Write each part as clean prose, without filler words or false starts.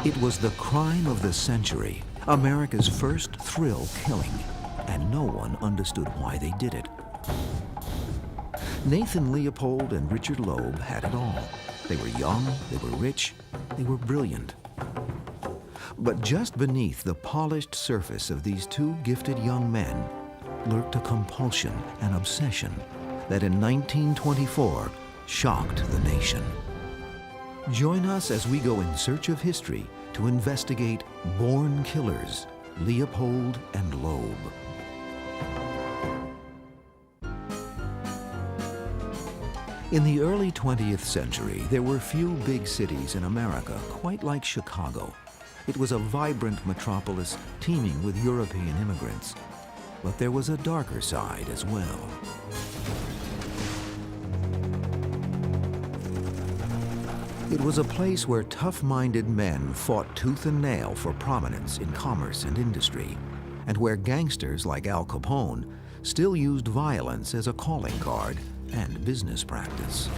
It was the crime of the century, America's first thrill killing, and no one understood why they did it. Nathan Leopold and Richard Loeb had it all. They were young, they were rich, they were brilliant. But just beneath the polished surface of these two gifted young men lurked a compulsion, an obsession, that in 1924 shocked the nation. Join us as we go in search of history to investigate born killers, Leopold and Loeb. In the early 20th century, there were few big cities in America quite like Chicago. It was a vibrant metropolis teeming with European immigrants. But there was a darker side as well. It was a place where tough-minded men fought tooth and nail for prominence in commerce and industry, and where gangsters like Al Capone still used violence as a calling card and business practice.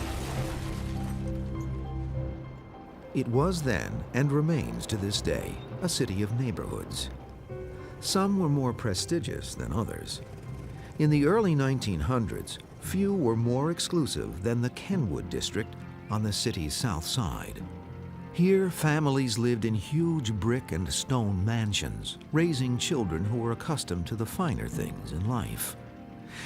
It was then, and remains to this day, a city of neighborhoods. Some were more prestigious than others. In the early 1900s, few were more exclusive than the Kenwood district on the city's south side. Here, families lived in huge brick and stone mansions, raising children who were accustomed to the finer things in life.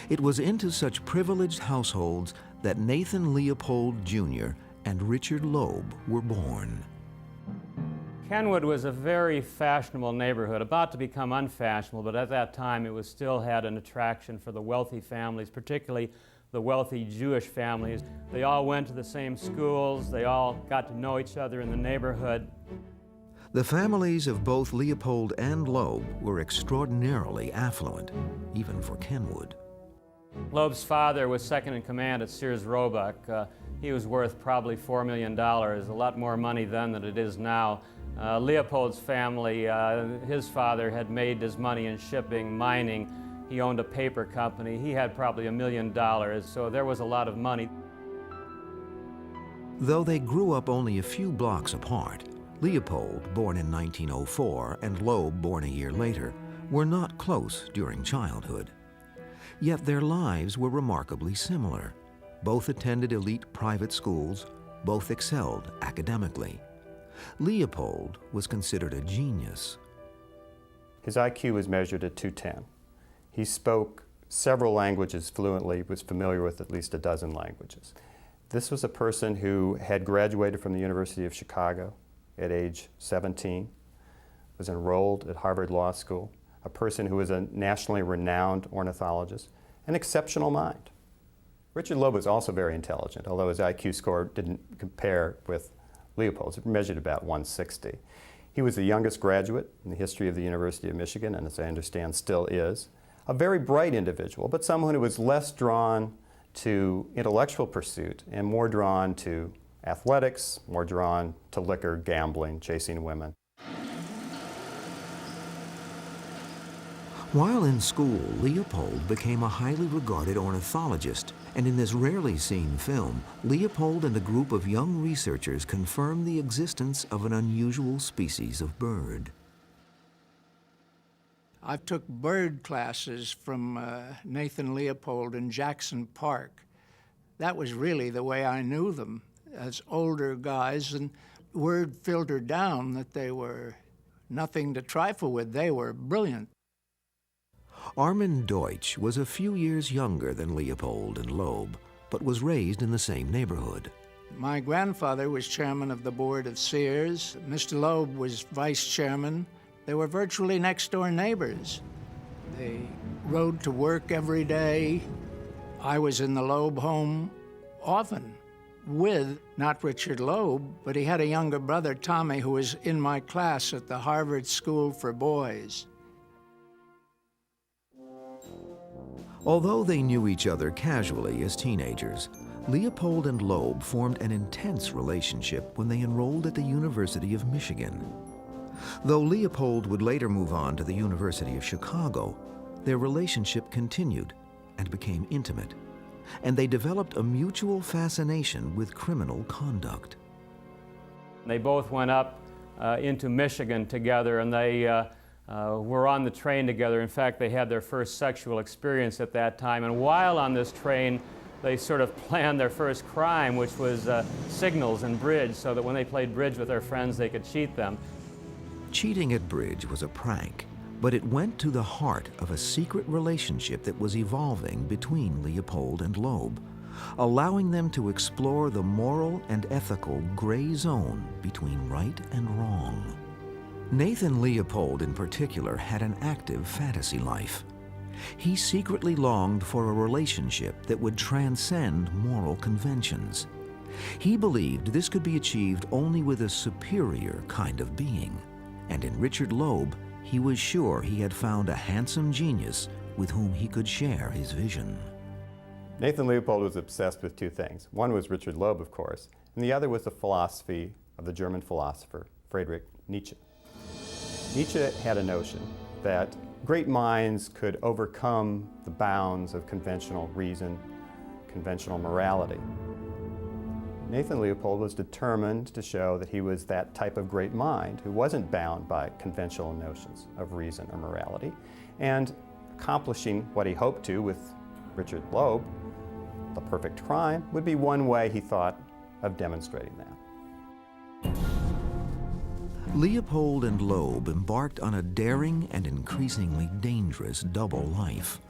It was into such privileged households that Nathan Leopold Jr. and Richard Loeb were born. Kenwood was a very fashionable neighborhood, about to become unfashionable, but at that time it still had an attraction for the wealthy families, particularly the wealthy Jewish families. They all went to the same schools, they all got to know each other in the neighborhood. The families of both Leopold and Loeb were extraordinarily affluent, even for Kenwood. Loeb's father was second in command at Sears Roebuck. He was worth probably $4 million, a lot more money then than it is now. Leopold's family, his father had made his money in shipping, mining. He owned a paper company. He had probably $1 million, so there was a lot of money. Though they grew up only a few blocks apart, Leopold, born in 1904, and Loeb, born a year later, were not close during childhood. Yet their lives were remarkably similar. Both attended elite private schools, both excelled academically. Leopold was considered a genius. His IQ was measured at 210. He spoke several languages fluently, was familiar with at least a dozen languages. This was a person who had graduated from the University of Chicago at age 17, was enrolled at Harvard Law School, a person who was a nationally renowned ornithologist, an exceptional mind. Richard Loeb was also very intelligent, although his IQ score didn't compare with Leopold's. It measured about 160. He was the youngest graduate in the history of the University of Michigan, and as I understand still is. A very bright individual, but someone who was less drawn to intellectual pursuit and more drawn to athletics, more drawn to liquor, gambling, chasing women. While in school, Leopold became a highly regarded ornithologist, and in this rarely seen film, Leopold and a group of young researchers confirmed the existence of an unusual species of bird. I took bird classes from Nathan Leopold in Jackson Park. That was really the way I knew them as older guys, and word filtered down that they were nothing to trifle with. They were brilliant. Armin Deutsch was a few years younger than Leopold and Loeb, but was raised in the same neighborhood. My grandfather was chairman of the board of Sears. Mr. Loeb was vice chairman. They were virtually next-door neighbors. They rode to work every day. I was in the Loeb home often with, not Richard Loeb, but he had a younger brother, Tommy, who was in my class at the Harvard School for Boys. Although they knew each other casually as teenagers, Leopold and Loeb formed an intense relationship when they enrolled at the University of Michigan. Though Leopold would later move on to the University of Chicago, their relationship continued and became intimate, and they developed a mutual fascination with criminal conduct. They both went up into Michigan together, and they were on the train together. In fact, they had their first sexual experience at that time, and while on this train, they sort of planned their first crime, which was signals and bridge, so that when they played bridge with their friends, they could cheat them. Cheating at bridge was a prank, but it went to the heart of a secret relationship that was evolving between Leopold and Loeb, allowing them to explore the moral and ethical gray zone between right and wrong. Nathan Leopold, in particular, had an active fantasy life. He secretly longed for a relationship that would transcend moral conventions. He believed this could be achieved only with a superior kind of being, and in Richard Loeb, he was sure he had found a handsome genius with whom he could share his vision. Nathan Leopold was obsessed with two things. One was Richard Loeb, of course, and the other was the philosophy of the German philosopher Friedrich Nietzsche. Nietzsche had a notion that great minds could overcome the bounds of conventional reason, conventional morality. Nathan Leopold was determined to show that he was that type of great mind who wasn't bound by conventional notions of reason or morality, and accomplishing what he hoped to with Richard Loeb, the perfect crime, would be one way he thought of demonstrating that. Leopold and Loeb embarked on a daring and increasingly dangerous double life.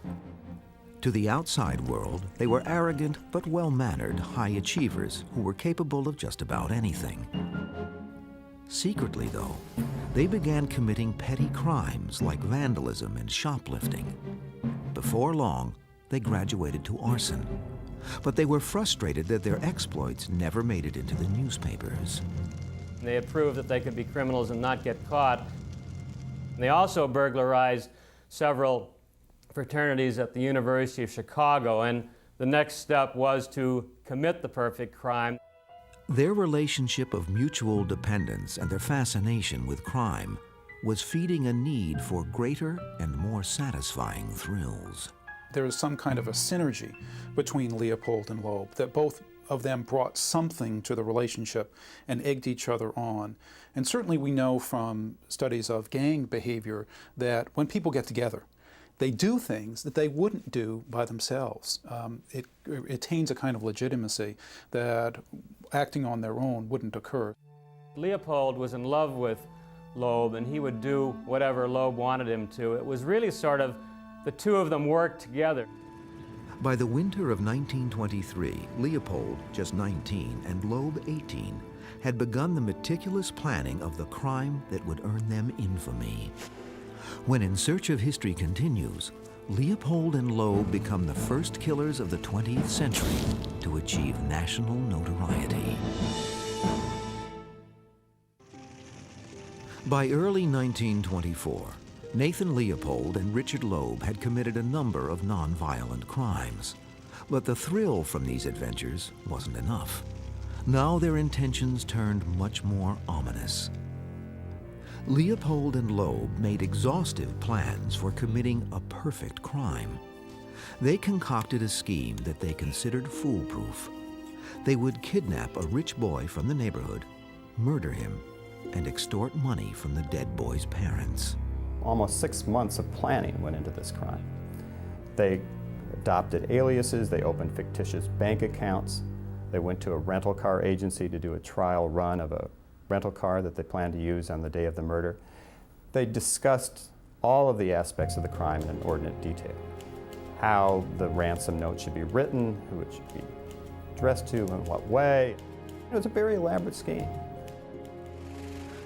To the outside world, they were arrogant but well-mannered high achievers who were capable of just about anything. Secretly, though, they began committing petty crimes like vandalism and shoplifting. Before long, they graduated to arson. But they were frustrated that their exploits never made it into the newspapers. They had proved that they could be criminals and not get caught. They also burglarized several fraternities at the University of Chicago, and the next step was to commit the perfect crime. Their relationship of mutual dependence and their fascination with crime was feeding a need for greater and more satisfying thrills. There was some kind of a synergy between Leopold and Loeb, that both of them brought something to the relationship and egged each other on. And certainly we know from studies of gang behavior that when people get together, they do things that they wouldn't do by themselves. It attains a kind of legitimacy that acting on their own wouldn't occur. Leopold was in love with Loeb, and he would do whatever Loeb wanted him to. It was really sort of the two of them worked together. By the winter of 1923, Leopold, just 19, and Loeb, 18, had begun the meticulous planning of the crime that would earn them infamy. When In Search of History continues, Leopold and Loeb become the first killers of the 20th century to achieve national notoriety. By early 1924, Nathan Leopold and Richard Loeb had committed a number of nonviolent crimes. But the thrill from these adventures wasn't enough. Now their intentions turned much more ominous. Leopold and Loeb made exhaustive plans for committing a perfect crime. They concocted a scheme that they considered foolproof. They would kidnap a rich boy from the neighborhood, murder him, and extort money from the dead boy's parents. Almost 6 months of planning went into this crime. They adopted aliases, they opened fictitious bank accounts, they went to a rental car agency to do a trial run of a rental car that they planned to use on the day of the murder. They discussed all of the aspects of the crime in inordinate detail. How the ransom note should be written, who it should be addressed to, in what way. It was a very elaborate scheme.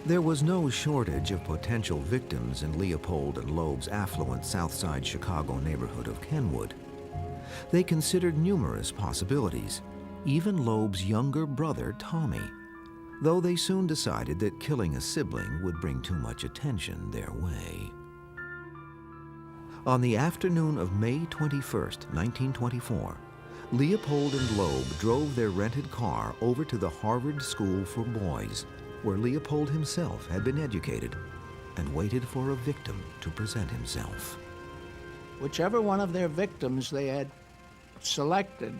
There was no shortage of potential victims in Leopold and Loeb's affluent South Side Chicago neighborhood of Kenwood. They considered numerous possibilities, even Loeb's younger brother, Tommy, though they soon decided that killing a sibling would bring too much attention their way. On the afternoon of May 21st, 1924, Leopold and Loeb drove their rented car over to the Harvard School for Boys, where Leopold himself had been educated, and waited for a victim to present himself. Whichever one of their victims they had selected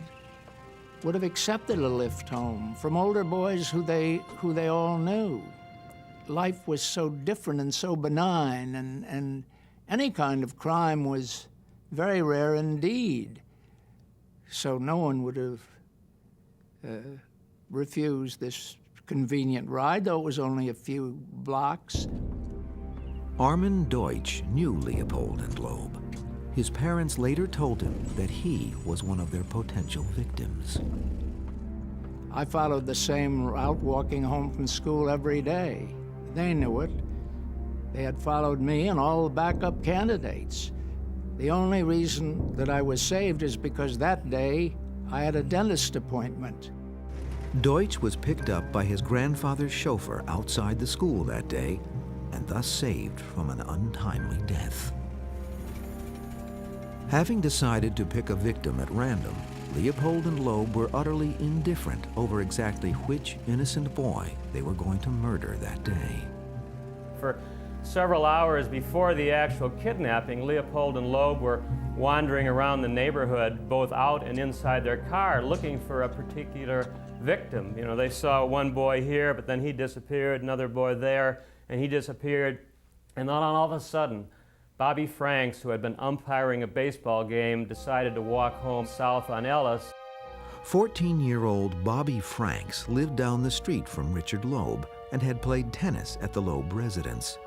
would have accepted a lift home from older boys who they all knew. life was so different and so benign, and any kind of crime was very rare indeed. So no one would have refused this convenient ride, though it was only a few blocks. Armin Deutsch knew Leopold and Loeb. His parents later told him that he was one of their potential victims. I followed the same route walking home from school every day. They knew it. They had followed me and all the backup candidates. The only reason that I was saved is because that day I had a dentist appointment. Deutsch was picked up by his grandfather's chauffeur outside the school that day and thus saved from an untimely death. Having decided to pick a victim at random, Leopold and Loeb were utterly indifferent over exactly which innocent boy they were going to murder that day. For several hours before the actual kidnapping, Leopold and Loeb were wandering around the neighborhood, both out and inside their car, looking for a particular victim. You know, they saw one boy here, but then he disappeared, another boy there, and he disappeared. And then all of a sudden, Bobby Franks, who had been umpiring a baseball game, decided to walk home south on Ellis. 14-year-old Bobby Franks lived down the street from Richard Loeb and had played tennis at the Loeb residence.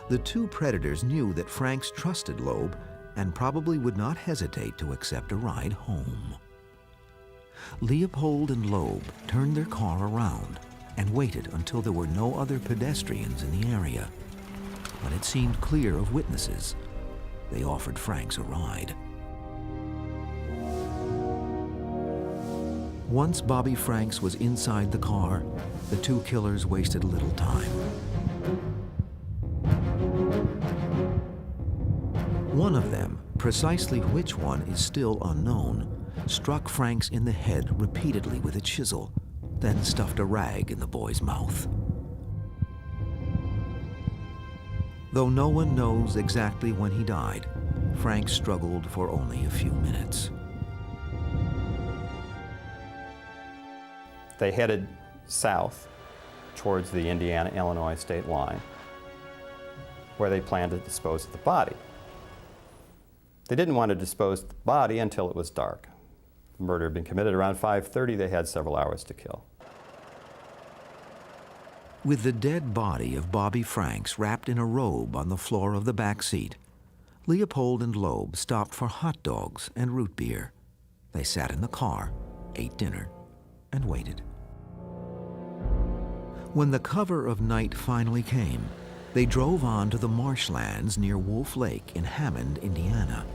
The two predators knew that Franks trusted Loeb and probably would not hesitate to accept a ride home. Leopold and Loeb turned their car around and waited until there were no other pedestrians in the area. When it seemed clear of witnesses, they offered Franks a ride. Once Bobby Franks was inside the car, the two killers wasted little time. One of them, precisely which one is still unknown, struck Franks in the head repeatedly with a chisel, then stuffed a rag in the boy's mouth. Though no one knows exactly when he died, Franks struggled for only a few minutes. They headed south towards the Indiana-Illinois state line, where they planned to dispose of the body. They didn't want to dispose of the body until it was dark. The murder had been committed around 5:30. They had several hours to kill. With the dead body of Bobby Franks wrapped in a robe on the floor of the back seat, Leopold and Loeb stopped for hot dogs and root beer. They sat in the car, ate dinner, and waited. When the cover of night finally came, they drove on to the marshlands near Wolf Lake in Hammond, Indiana.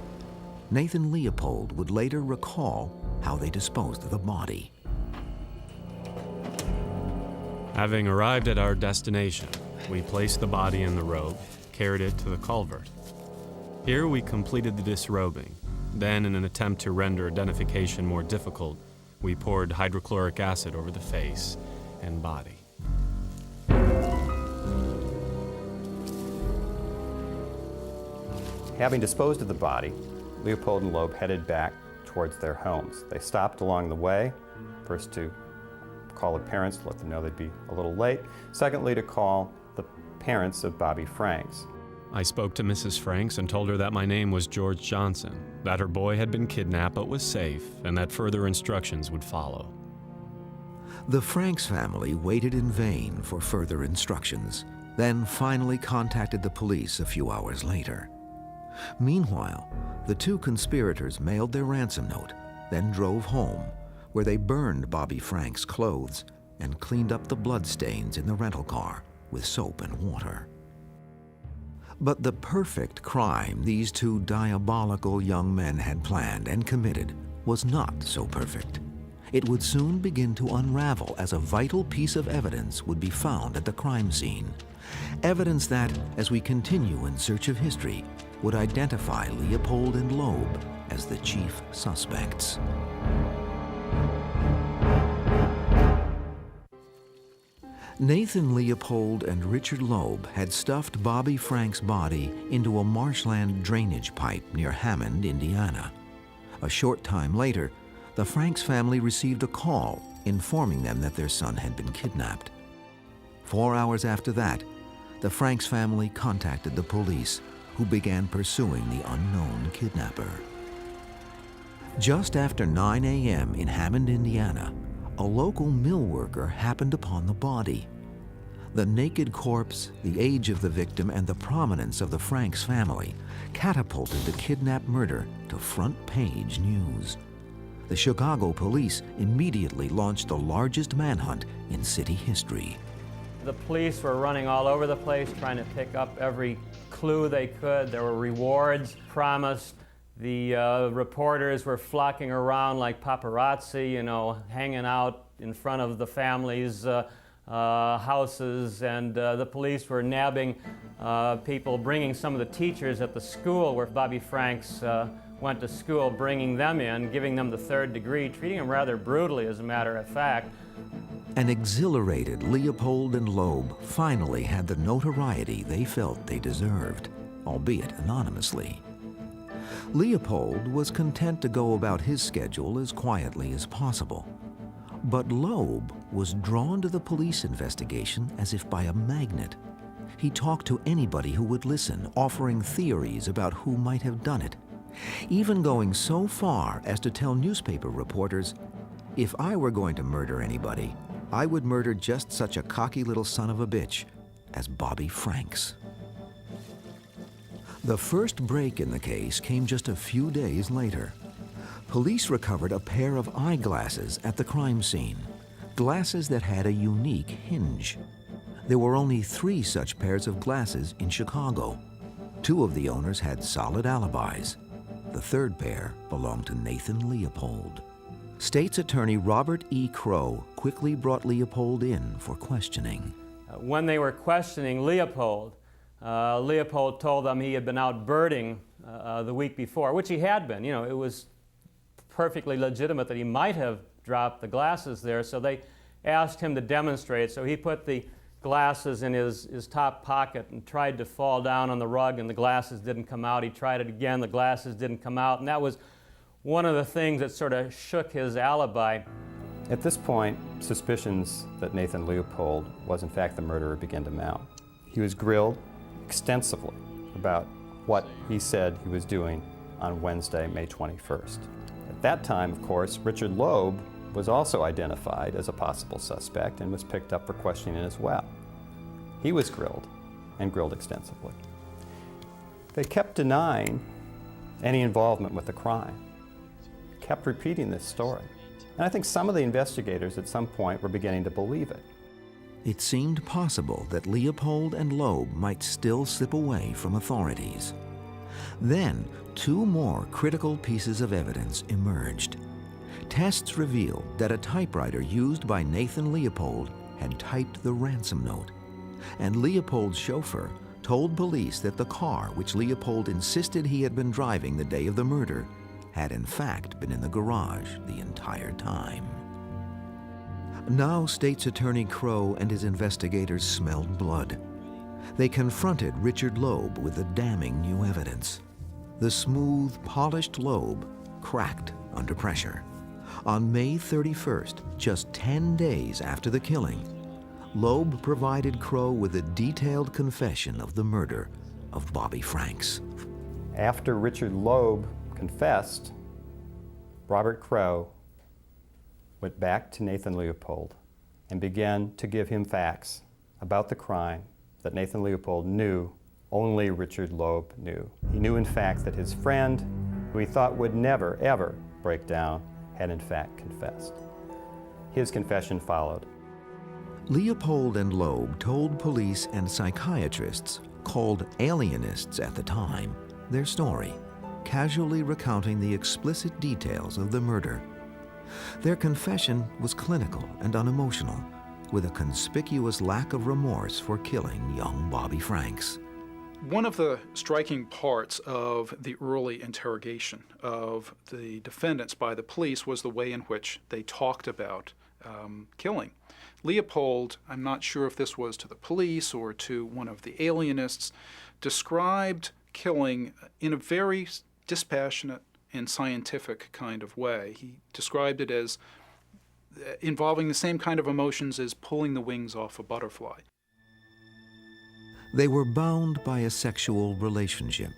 Nathan Leopold would later recall how they disposed of the body. Having arrived at our destination, we placed the body in the robe, carried it to the culvert. Here we completed the disrobing. Then, in an attempt to render identification more difficult, we poured hydrochloric acid over the face and body. Having disposed of the body, Leopold and Loeb headed back towards their homes. They stopped along the way, first to call the parents to let them know they'd be a little late. Secondly, to call the parents of Bobby Franks. I spoke to Mrs. Franks and told her that my name was George Johnson, that her boy had been kidnapped but was safe, and that further instructions would follow. The Franks family waited in vain for further instructions, then finally contacted the police a few hours later. Meanwhile, the two conspirators mailed their ransom note, then drove home, where they burned Bobby Franks' clothes and cleaned up the bloodstains in the rental car with soap and water. But the perfect crime these two diabolical young men had planned and committed was not so perfect. It would soon begin to unravel as a vital piece of evidence would be found at the crime scene. Evidence that, as we continue in search of history, would identify Leopold and Loeb as the chief suspects. Nathan Leopold and Richard Loeb had stuffed Bobby Franks' body into a marshland drainage pipe near Hammond, Indiana. A short time later, the Franks family received a call informing them that their son had been kidnapped. 4 hours after that, the Franks family contacted the police, who began pursuing the unknown kidnapper. Just after 9 a.m. in Hammond, Indiana, a local mill worker happened upon the body. The naked corpse, the age of the victim, and the prominence of the Franks family catapulted the kidnap murder to front-page news. The Chicago police immediately launched the largest manhunt in city history. The police were running all over the place trying to pick up every clue they could. There were rewards promised. The reporters were flocking around like paparazzi, you know, hanging out in front of the family's houses, and the police were nabbing people, bringing some of the teachers at the school where Bobby Franks went to school, bringing them in, giving them the third degree, treating them rather brutally, as a matter of fact. An exhilarated Leopold and Loeb finally had the notoriety they felt they deserved, albeit anonymously. Leopold was content to go about his schedule as quietly as possible. But Loeb was drawn to the police investigation as if by a magnet. He talked to anybody who would listen, offering theories about who might have done it, even going so far as to tell newspaper reporters, "If I were going to murder anybody, I would murder just such a cocky little son of a bitch as Bobby Franks." The first break in the case came just a few days later. Police recovered a pair of eyeglasses at the crime scene, glasses that had a unique hinge. There were only 3 such pairs of glasses in Chicago. 2 of the owners had solid alibis. The third pair belonged to Nathan Leopold. State's Attorney Robert E. Crow quickly brought Leopold in for questioning. When they were questioning Leopold, Leopold told them he had been out birding the week before, which he had been. You know, it was perfectly legitimate that he might have dropped the glasses there, so they asked him to demonstrate. So he put the glasses in his top pocket and tried to fall down on the rug, and the glasses didn't come out. He tried it again, the glasses didn't come out, and that was one of the things that sort of shook his alibi. At this point, suspicions that Nathan Leopold was in fact the murderer began to mount. He was grilled extensively about what he said he was doing on Wednesday, May 21st. At that time, of course, Richard Loeb was also identified as a possible suspect and was picked up for questioning as well. He was grilled, and grilled extensively. They kept denying any involvement with the crime, kept repeating this story. And I think some of the investigators at some point were beginning to believe it. It seemed possible that Leopold and Loeb might still slip away from authorities. Then, 2 more critical pieces of evidence emerged. Tests revealed that a typewriter used by Nathan Leopold had typed the ransom note, and Leopold's chauffeur told police that the car which Leopold insisted he had been driving the day of the murder had in fact been in the garage the entire time. Now State's Attorney Crow and his investigators smelled blood. They confronted Richard Loeb with the damning new evidence. The smooth, polished Loeb cracked under pressure. On May 31st, just 10 days after the killing, Loeb provided Crow with a detailed confession of the murder of Bobby Franks. After Richard Loeb confessed, Robert Crow went back to Nathan Leopold and began to give him facts about the crime that Nathan Leopold knew only Richard Loeb knew. He knew, in fact, that his friend, who he thought would never, ever break down, had in fact confessed. His confession followed. Leopold and Loeb told police and psychiatrists, called alienists at the time, their story, casually recounting the explicit details of the murder. Their confession was clinical and unemotional, with a conspicuous lack of remorse for killing young Bobby Franks. One of the striking parts of the early interrogation of the defendants by the police was the way in which they talked about killing. Leopold, I'm not sure if this was to the police or to one of the alienists, described killing in a very dispassionate and scientific kind of way. He described it as involving the same kind of emotions as pulling the wings off a butterfly. They were bound by a sexual relationship.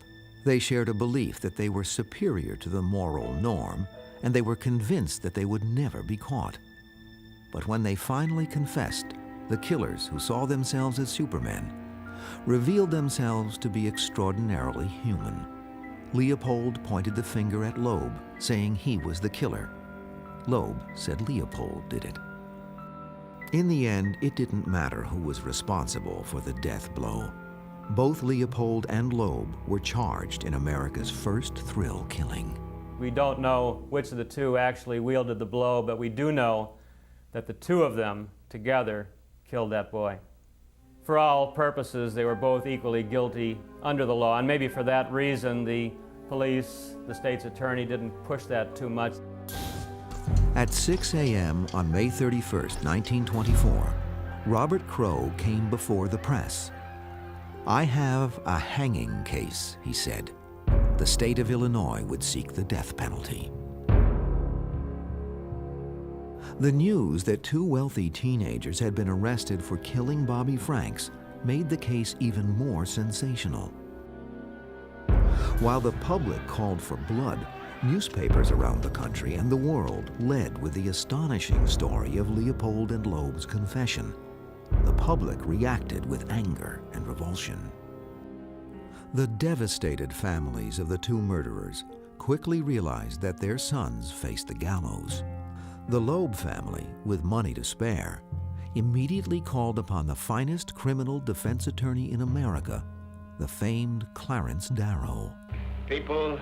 They shared a belief that they were superior to the moral norm, and they were convinced that they would never be caught. But when they finally confessed, the killers, who saw themselves as supermen, revealed themselves to be extraordinarily human. Leopold pointed the finger at Loeb, saying he was the killer. Loeb said Leopold did it. In the end, it didn't matter who was responsible for the death blow. Both Leopold and Loeb were charged in America's first thrill killing. We don't know which of the two actually wielded the blow, but we do know that the two of them together killed that boy. For all purposes, they were both equally guilty under the law, and maybe for that reason the police, the state's attorney, didn't push that too much. At 6 a.m. on May 31st, 1924, Robert Crowe came before the press. "I have a hanging case," he said. The state of Illinois would seek the death penalty. The news that two wealthy teenagers had been arrested for killing Bobby Franks made the case even more sensational. While the public called for blood, newspapers around the country and the world led with the astonishing story of Leopold and Loeb's confession. The public reacted with anger and revulsion. The devastated families of the two murderers quickly realized that their sons faced the gallows. The Loeb family, with money to spare, immediately called upon the finest criminal defense attorney in America, the famed Clarence Darrow. People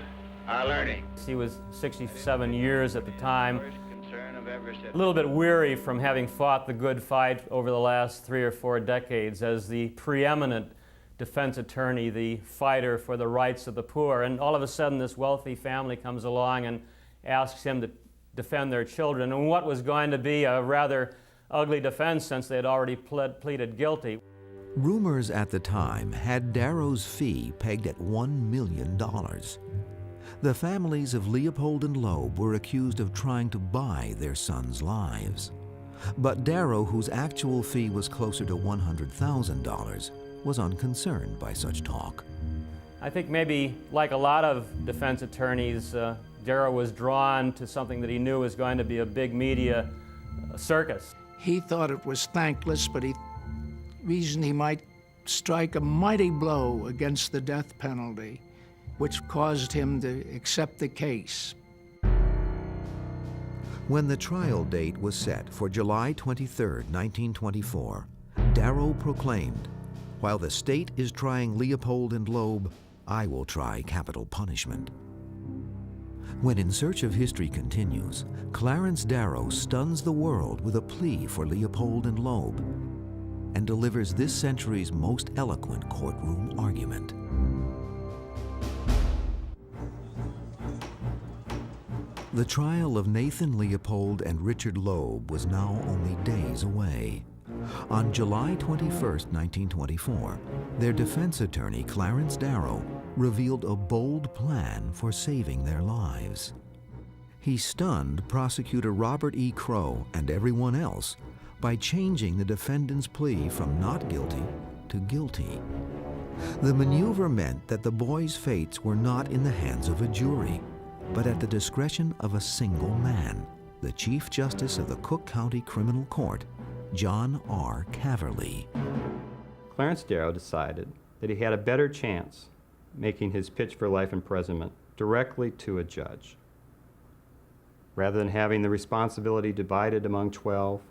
are learning. He was 67 years at the time, a little bit weary from having fought the good fight over the last 3 or 4 decades as the preeminent defense attorney, the fighter for the rights of the poor. And all of a sudden this wealthy family comes along and asks him to defend their children in what was going to be a rather ugly defense since they had already pleaded guilty. Rumors at the time had Darrow's fee pegged at $1 million. The families of Leopold and Loeb were accused of trying to buy their sons' lives. But Darrow, whose actual fee was closer to $100,000, was unconcerned by such talk. I think maybe, like a lot of defense attorneys, Darrow was drawn to something that he knew was going to be a big media circus. He thought it was thankless, but he reasoned he might strike a mighty blow against the death penalty, which caused him to accept the case. When the trial date was set for July 23, 1924, Darrow proclaimed, "While the state is trying Leopold and Loeb, I will try capital punishment." When In Search of History continues, Clarence Darrow stuns the world with a plea for Leopold and Loeb and delivers this century's most eloquent courtroom argument. The trial of Nathan Leopold and Richard Loeb was now only days away. On July 21, 1924, their defense attorney, Clarence Darrow, revealed a bold plan for saving their lives. He stunned prosecutor Robert E. Crowe and everyone else by changing the defendant's plea from not guilty to guilty. The maneuver meant that the boys' fates were not in the hands of a jury, but at the discretion of a single man, the Chief Justice of the Cook County Criminal Court, John R. Caverly. Clarence Darrow decided that he had a better chance making his pitch for life imprisonment directly to a judge. Rather than having the responsibility divided among 12,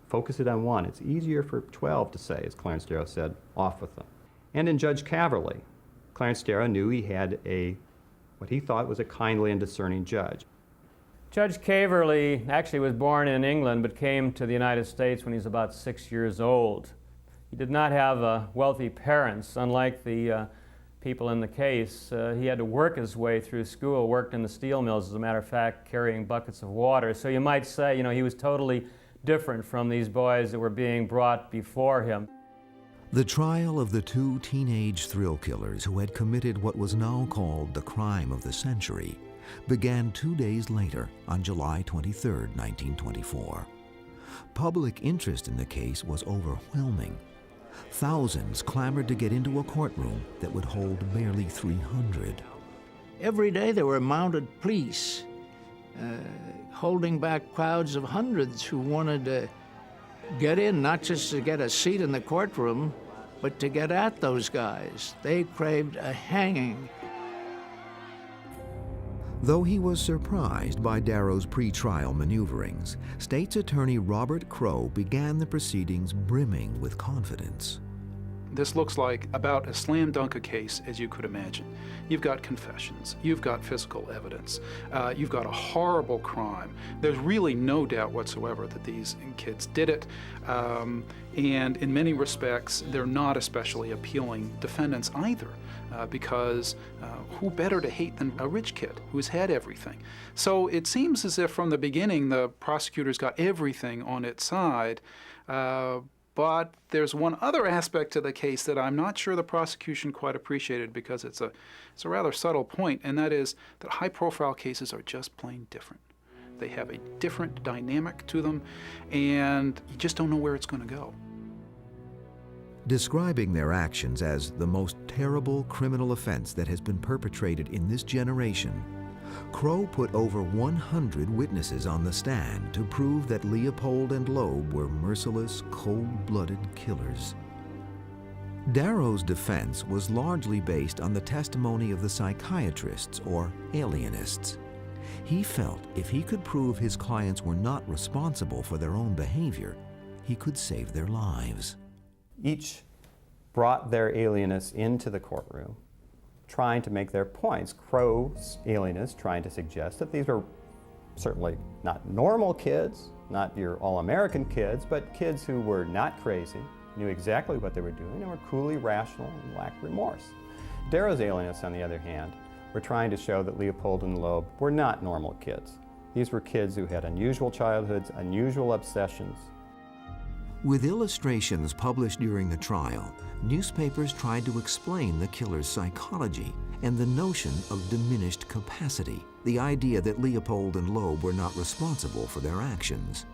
focus it on one. It's easier for 12 to say, as Clarence Darrow said, off with them. And in Judge Caverly, Clarence Darrow knew he had what he thought was a kindly and discerning judge. Judge Caverly actually was born in England but came to the United States when he was about 6 years old. He did not have wealthy parents, unlike the people in the case. He had to work his way through school, worked in the steel mills, as a matter of fact, carrying buckets of water. So you might say, he was totally different from these boys that were being brought before him. The trial of the two teenage thrill killers who had committed what was now called the crime of the century began 2 days later on July 23, 1924. Public interest in the case was overwhelming. Thousands clamored to get into a courtroom that would hold barely 300. Every day there were mounted police holding back crowds of hundreds who wanted to get in, not just to get a seat in the courtroom, but to get at those guys. They craved a hanging. Though he was surprised by Darrow's pretrial maneuverings, State's Attorney Robert Crowe began the proceedings brimming with confidence. This looks like about as slam dunk a case as you could imagine. You've got confessions, you've got physical evidence, you've got a horrible crime. There's really no doubt whatsoever that these kids did it, and in many respects, they're not especially appealing defendants either, because who better to hate than a rich kid who's had everything? So it seems as if from the beginning the prosecutors got everything on its side. But there's one other aspect to the case that I'm not sure the prosecution quite appreciated, because it's a rather subtle point, and that is that high-profile cases are just plain different. They have a different dynamic to them, and you just don't know where it's going to go. Describing their actions as the most terrible criminal offense that has been perpetrated in this generation, Crowe put over 100 witnesses on the stand to prove that Leopold and Loeb were merciless, cold-blooded killers. Darrow's defense was largely based on the testimony of the psychiatrists, or alienists. He felt if he could prove his clients were not responsible for their own behavior, he could save their lives. Each brought their alienists into the courtroom, trying to make their points. Crowe's alienists trying to suggest that these were certainly not normal kids, not your all-American kids, but kids who were not crazy, knew exactly what they were doing, and were coolly rational and lacked remorse. Darrow's alienists, on the other hand, were trying to show that Leopold and Loeb were not normal kids. These were kids who had unusual childhoods, unusual obsessions. With illustrations published during the trial, newspapers tried to explain the killer's psychology and the notion of diminished capacity, the idea that Leopold and Loeb were not responsible for their actions.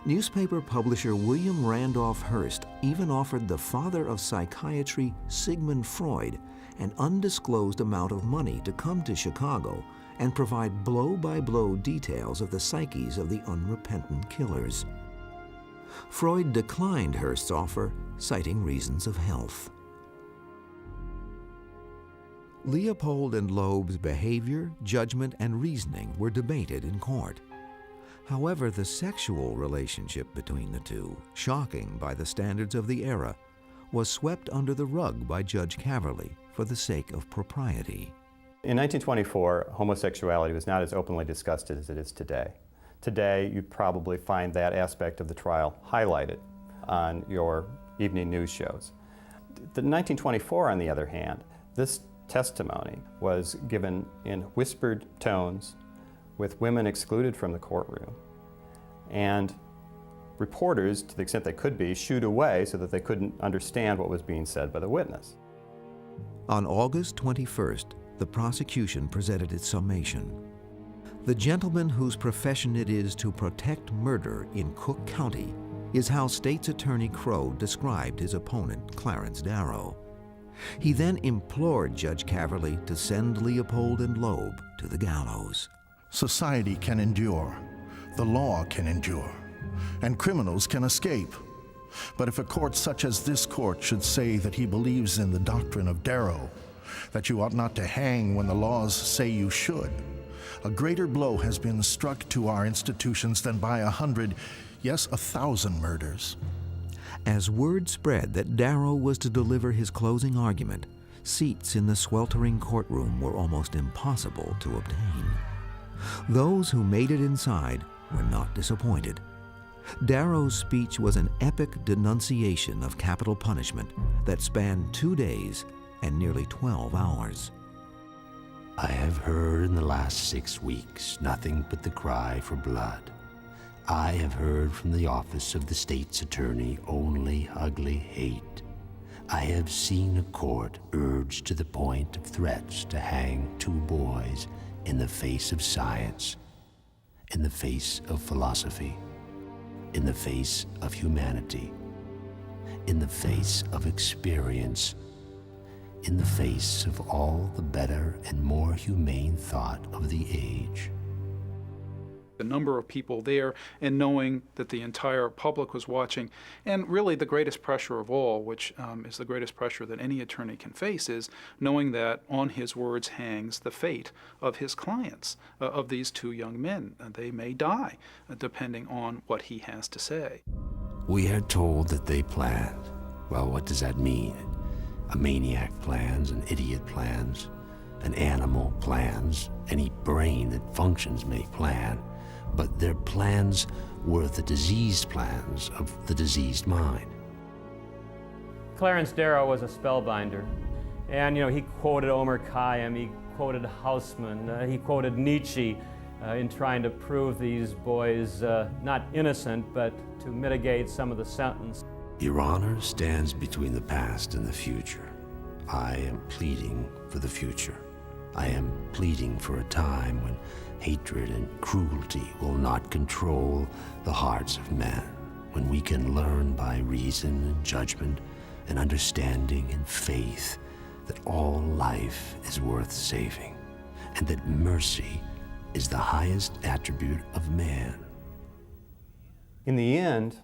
Newspaper publisher William Randolph Hearst even offered the father of psychiatry, Sigmund Freud, an undisclosed amount of money to come to Chicago and provide blow-by-blow details of the psyches of the unrepentant killers. Freud declined Hearst's offer, citing reasons of health. Leopold and Loeb's behavior, judgment, and reasoning were debated in court. However, the sexual relationship between the two, shocking by the standards of the era, was swept under the rug by Judge Caverly for the sake of propriety. In 1924, homosexuality was not as openly discussed as it is today. Today, you'd probably find that aspect of the trial highlighted on your evening news shows. In 1924, on the other hand, this testimony was given in whispered tones, with women excluded from the courtroom, and reporters, to the extent they could be, shooed away so that they couldn't understand what was being said by the witness. On August 21st, the prosecution presented its summation. The gentleman whose profession it is to protect murder in Cook County is how State's Attorney Crowe described his opponent, Clarence Darrow. He then implored Judge Caverly to send Leopold and Loeb to the gallows. Society can endure, the law can endure, and criminals can escape. But if a court such as this court should say that he believes in the doctrine of Darrow, that you ought not to hang when the laws say you should, a greater blow has been struck to our institutions than by 100, yes, 1,000 murders. As word spread that Darrow was to deliver his closing argument, seats in the sweltering courtroom were almost impossible to obtain. Those who made it inside were not disappointed. Darrow's speech was an epic denunciation of capital punishment that spanned 2 days and nearly 12 hours. I have heard in the last 6 weeks nothing but the cry for blood. I have heard from the office of the state's attorney only ugly hate. I have seen a court urged to the point of threats to hang 2 boys in the face of science, in the face of philosophy, in the face of humanity. in the face of experience, in the face of all the better and more humane thought of the age. The number of people there and knowing that the entire public was watching, and really the greatest pressure of all, which is the greatest pressure that any attorney can face, is knowing that on his words hangs the fate of his clients, of these two young men. They may die, depending on what he has to say. We are told that they planned. Well, what does that mean? A maniac plans, an idiot plans, an animal plans, any brain that functions may plan. But their plans were the diseased plans of the diseased mind. Clarence Darrow was a spellbinder. And, he quoted Omer Khayyam, he quoted Haussmann, he quoted Nietzsche in trying to prove these boys not innocent, but to mitigate some of the sentence. Your Honor stands between the past and the future. I am pleading for the future. I am pleading for a time when hatred and cruelty will not control the hearts of men, when we can learn by reason and judgment and understanding and faith that all life is worth saving, and that mercy is the highest attribute of man. In the end,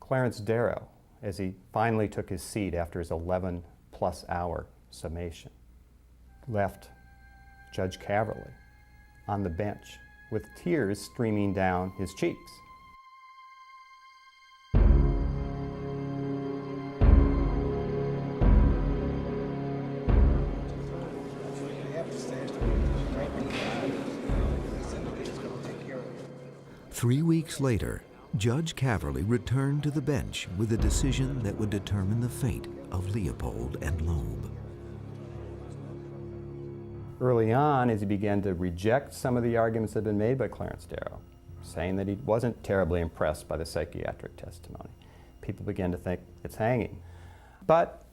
Clarence Darrow, as he finally took his seat after his 11-plus hour summation, left Judge Caverly on the bench with tears streaming down his cheeks. Three weeks later, Judge Caverly returned to the bench with a decision that would determine the fate of Leopold and Loeb. Early on, as he began to reject some of the arguments that had been made by Clarence Darrow, saying that he wasn't terribly impressed by the psychiatric testimony, people began to think it's hanging. But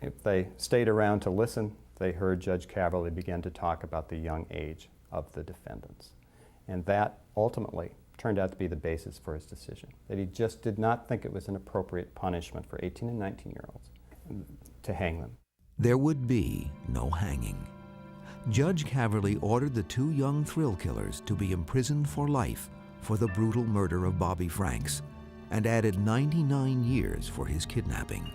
if they stayed around to listen, they heard Judge Caverly begin to talk about the young age of the defendants. And that ultimately turned out to be the basis for his decision, that he just did not think it was an appropriate punishment for 18 and 19-year-olds to hang them. There would be no hanging. Judge Caverly ordered the two young thrill killers to be imprisoned for life for the brutal murder of Bobby Franks, and added 99 years for his kidnapping.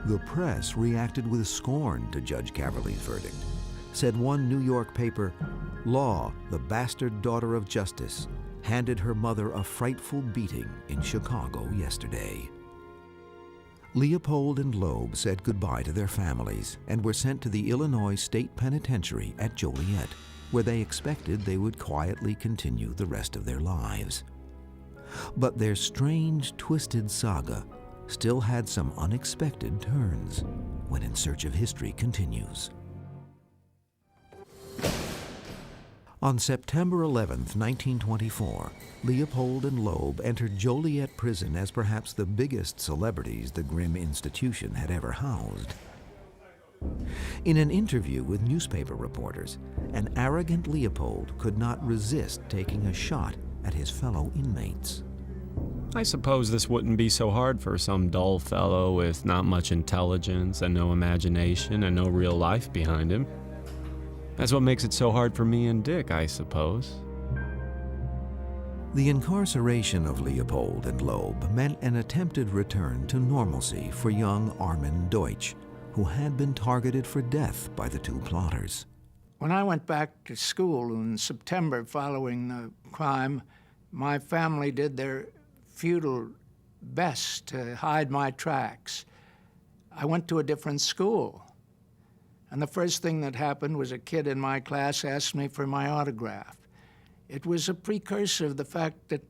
The press reacted with scorn to Judge Caverly's verdict. Said one New York paper, "Law, the bastard daughter of justice, handed her mother a frightful beating in Chicago yesterday." Leopold and Loeb said goodbye to their families and were sent to the Illinois State Penitentiary at Joliet, where they expected they would quietly continue the rest of their lives. But their strange, twisted saga still had some unexpected turns when In Search of History continues. On September 11, 1924, Leopold and Loeb entered Joliet Prison as perhaps the biggest celebrities the grim institution had ever housed. In an interview with newspaper reporters, an arrogant Leopold could not resist taking a shot at his fellow inmates. I suppose this wouldn't be so hard for some dull fellow with not much intelligence and no imagination and no real life behind him. That's what makes it so hard for me and Dick, I suppose. The incarceration of Leopold and Loeb meant an attempted return to normalcy for young Armin Deutsch, who had been targeted for death by the two plotters. When I went back to school in September following the crime, my family did their futile best to hide my tracks. I went to a different school. And the first thing that happened was a kid in my class asked me for my autograph. It was a precursor of the fact that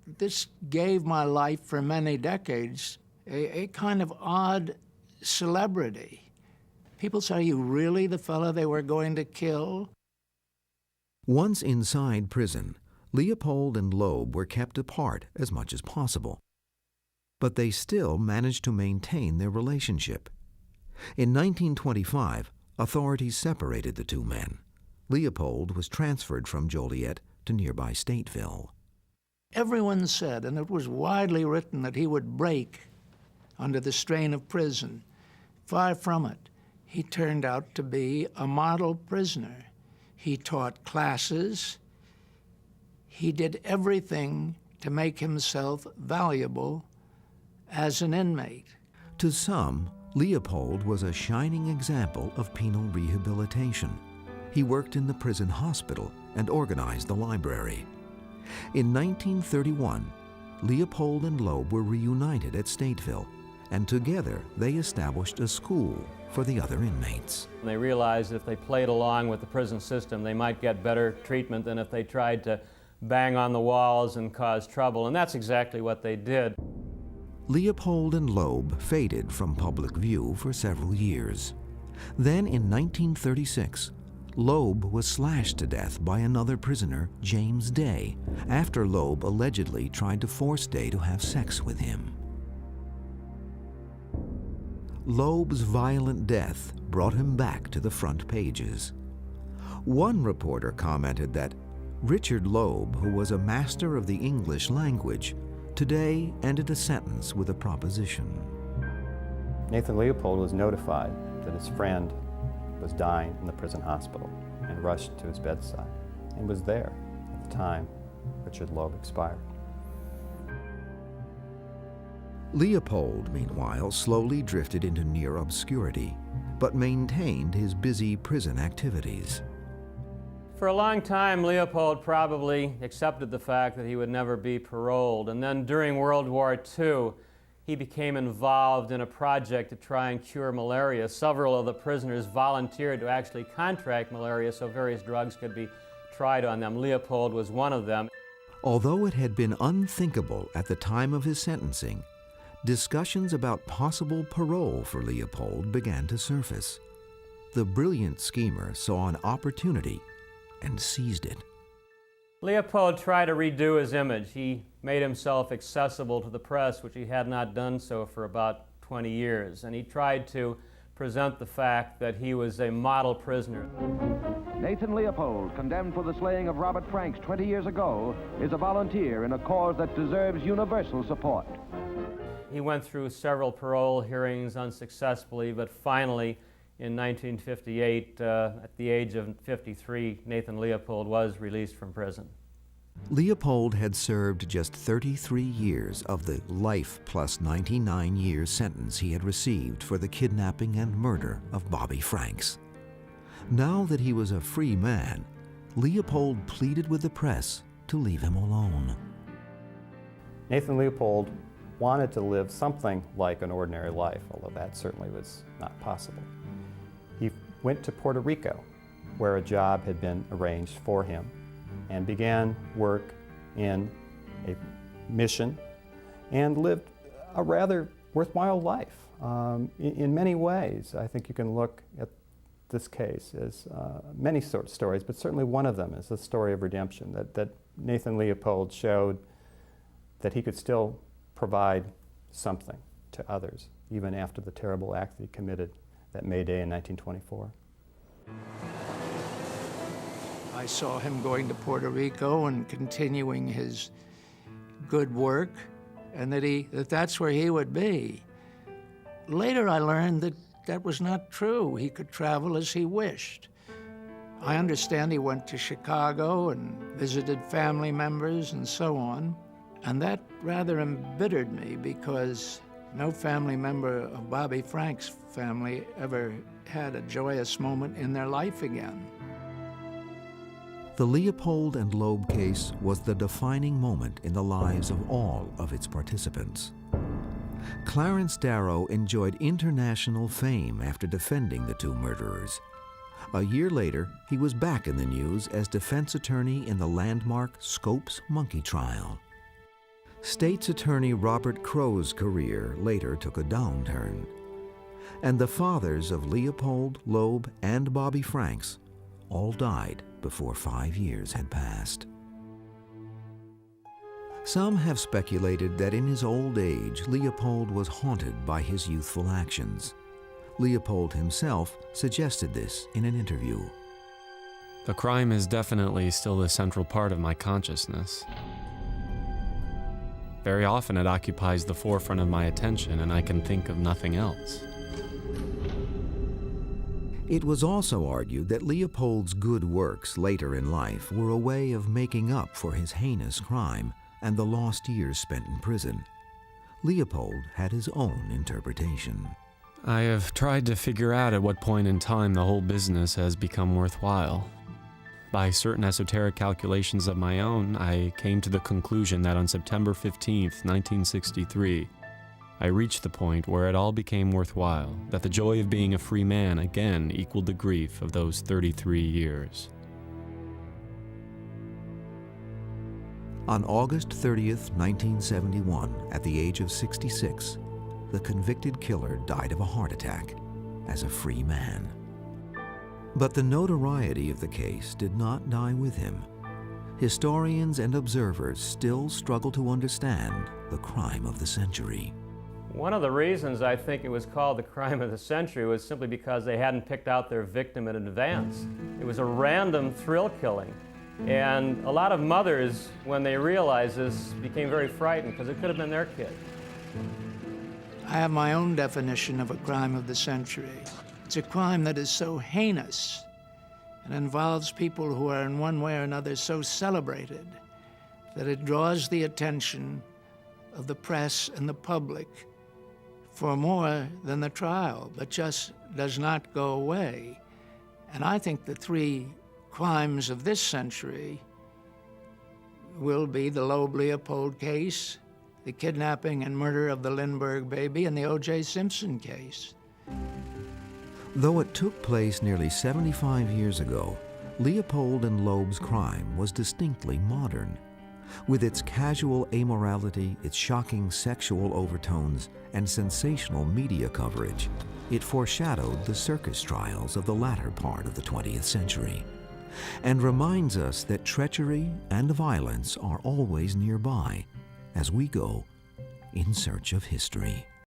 this gave my life for many decades a kind of odd celebrity. People say, "Are you really the fellow they were going to kill?" Once inside prison, Leopold and Loeb were kept apart as much as possible. But they still managed to maintain their relationship. In 1925, authorities separated the two men. Leopold was transferred from Joliet to nearby Stateville. Everyone said, and it was widely written, that he would break under the strain of prison. Far from it. He turned out to be a model prisoner. He taught classes. He did everything to make himself valuable as an inmate. To some, Leopold was a shining example of penal rehabilitation. He worked in the prison hospital and organized the library. In 1931, Leopold and Loeb were reunited at Stateville, and together they established a school for the other inmates. They realized if they played along with the prison system, they might get better treatment than if they tried to bang on the walls and cause trouble, and that's exactly what they did. Leopold and Loeb faded from public view for several years. Then in 1936, Loeb was slashed to death by another prisoner, James Day, after Loeb allegedly tried to force Day to have sex with him. Loeb's violent death brought him back to the front pages. One reporter commented that Richard Loeb, who was a master of the English language, today ended a sentence with a proposition. Nathan Leopold was notified that his friend was dying in the prison hospital and rushed to his bedside and was there at the time Richard Loeb expired. Leopold, meanwhile, slowly drifted into near obscurity, but maintained his busy prison activities. For a long time, Leopold probably accepted the fact that he would never be paroled. And then during World War II, he became involved in a project to try and cure malaria. Several of the prisoners volunteered to actually contract malaria so various drugs could be tried on them. Leopold was one of them. Although it had been unthinkable at the time of his sentencing, discussions about possible parole for Leopold began to surface. The brilliant schemer saw an opportunity and seized it. Leopold tried to redo his image. He made himself accessible to the press, which he had not done so for about 20 years. And he tried to present the fact that he was a model prisoner. Nathan Leopold, condemned for the slaying of Robert Franks 20 years ago, is a volunteer in a cause that deserves universal support. He went through several parole hearings unsuccessfully, but finally, in 1958, at the age of 53, Nathan Leopold was released from prison. Leopold had served just 33 years of the life plus 99 years sentence he had received for the kidnapping and murder of Bobby Franks. Now that he was a free man, Leopold pleaded with the press to leave him alone. Nathan Leopold wanted to live something like an ordinary life, although that certainly was not possible. He went to Puerto Rico, where a job had been arranged for him, and began work in a mission and lived a rather worthwhile life. In many ways, I think you can look at this case as many sort of stories, but certainly one of them is the story of redemption, that Nathan Leopold showed that he could still provide something to others, even after the terrible act that he committed that May Day in 1924. I saw him going to Puerto Rico and continuing his good work, and that's where he would be. Later I learned that that was not true. He could travel as he wished. I understand he went to Chicago and visited family members and so on, and that rather embittered me because no family member of Bobby Franks' family ever had a joyous moment in their life again. The Leopold and Loeb case was the defining moment in the lives of all of its participants. Clarence Darrow enjoyed international fame after defending the two murderers. A year later, he was back in the news as defense attorney in the landmark Scopes monkey trial. State's Attorney Robert Crow's career later took a downturn, and the fathers of Leopold, Loeb, and Bobby Franks all died before 5 years had passed. Some have speculated that in his old age, Leopold was haunted by his youthful actions. Leopold himself suggested this in an interview. The crime is definitely still the central part of my consciousness. Very often it occupies the forefront of my attention and I can think of nothing else. It was also argued that Leopold's good works later in life were a way of making up for his heinous crime and the lost years spent in prison. Leopold had his own interpretation. I have tried to figure out at what point in time the whole business has become worthwhile. By certain esoteric calculations of my own, I came to the conclusion that on September 15th, 1963, I reached the point where it all became worthwhile, that the joy of being a free man again equaled the grief of those 33 years. On August 30th, 1971, at the age of 66, the convicted killer died of a heart attack as a free man. But the notoriety of the case did not die with him. Historians and observers still struggle to understand the crime of the century. One of the reasons I think it was called the crime of the century was simply because they hadn't picked out their victim in advance. It was a random thrill killing. And a lot of mothers, when they realized this, became very frightened because it could have been their kid. I have my own definition of a crime of the century. It's a crime that is so heinous and involves people who are in one way or another so celebrated that it draws the attention of the press and the public for more than the trial, but just does not go away. And I think the three crimes of this century will be the Loeb-Leopold case, the kidnapping and murder of the Lindbergh baby, and the O.J. Simpson case. Though it took place nearly 75 years ago, Leopold and Loeb's crime was distinctly modern. With its casual amorality, its shocking sexual overtones, and sensational media coverage, it foreshadowed the circus trials of the latter part of the 20th century, and reminds us that treachery and violence are always nearby as we go in search of history.